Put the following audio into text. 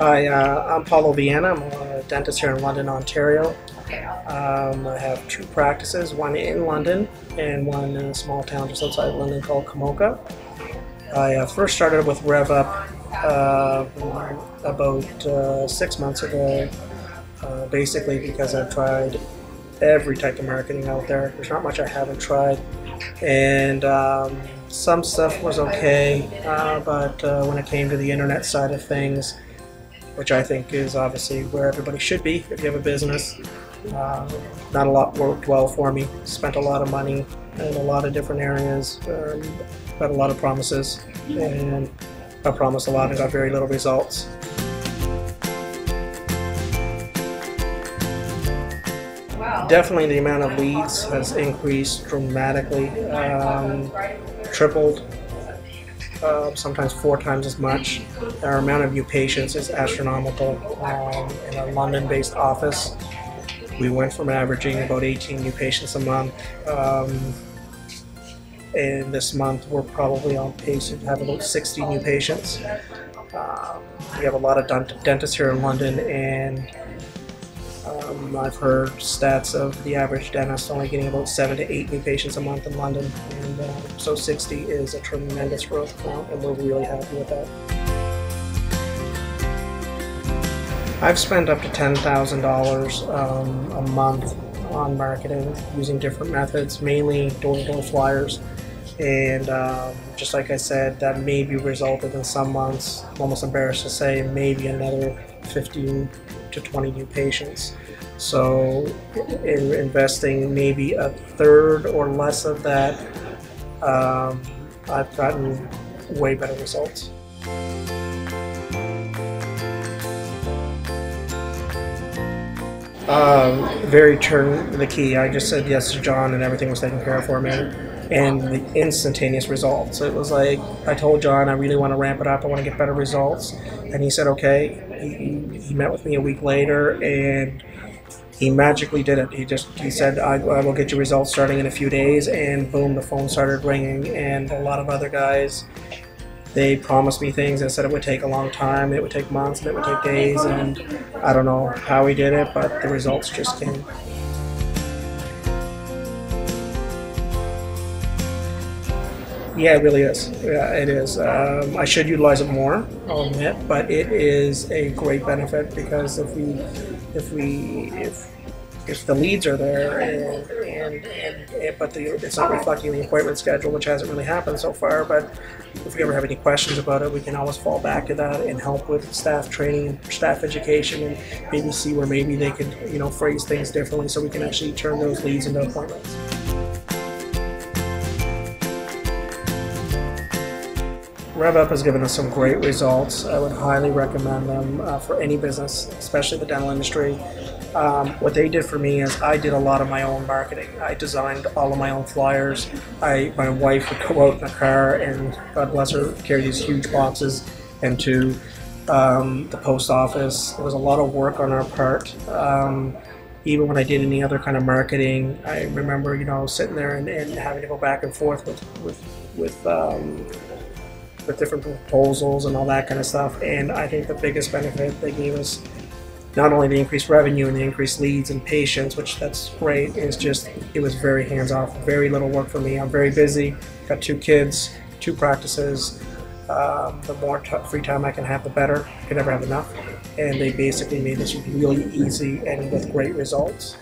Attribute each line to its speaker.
Speaker 1: Hi, I'm Paulo Viana. I'm a dentist here in London, Ontario. I have two practices, one in London and one in a small town just outside London called Kamoka. I first started with RevvUp about 6 months ago, basically because I've tried every type of marketing out there. There's not much I haven't tried, and some stuff was okay, but when it came to the internet side of things, which I think is obviously where everybody should be if you have a business, not a lot worked well for me. Spent a lot of money in a lot of different areas, got a lot of promises, and I promised a lot and got very little results. Definitely the amount of leads has increased dramatically, tripled, sometimes 4 times as much. Our amount of new patients is astronomical. In a London-based office, we went from averaging about 18 new patients a month, and this month we're probably on pace to have about 60 new patients. We have a lot of dentists here in London, and I've heard stats of the average dentist only getting about 7 to 8 new patients a month in London, and so 60 is a tremendous growth amount, and we're really happy with that. I've spent up to $10,000 a month on marketing using different methods, mainly door-to-door flyers, and just like I said, that maybe resulted in some months, I'm almost embarrassed to say, maybe another 15 to 20 new patients. So in investing maybe a third or less of that, I've gotten way better results. Very turn the key. I just said yes to John and everything was taken care of for me, and the instantaneous results. It was like, I told John I really want to ramp it up, I want to get better results, and he said okay. He met with me a week later and he magically did it. He said I will get you results starting in a few days, and boom, the phone started ringing. And a lot of other guys, they promised me things and said it would take a long time, it would take months, and it would take days, and I don't know how he did it, but the results just came. Yeah, it really is. Yeah, it is. I should utilize it more, I'll admit, but it is a great benefit, because if the leads are there but it's not reflecting the appointment schedule, which hasn't really happened so far, but if we ever have any questions about it, we can always fall back to that and help with staff training and staff education, and maybe see where maybe they could, phrase things differently so we can actually turn those leads into appointments. RevvUp has given us some great results. I would highly recommend them for any business, especially the dental industry. What they did for me is I did a lot of my own marketing. I designed all of my own flyers. My wife would go out in a car and, God bless her, carry these huge boxes into the post office. It was a lot of work on our part. Even when I did any other kind of marketing, I remember, sitting there and having to go back and forth with different proposals and all that kind of stuff. And I think the biggest benefit they gave us, not only the increased revenue and the increased leads and patients, which that's great, is just it was very hands-off, very little work for me. I'm very busy, got 2 kids, 2 practices. The more free time I can have, the better. I can never have enough. And they basically made this really easy and with great results.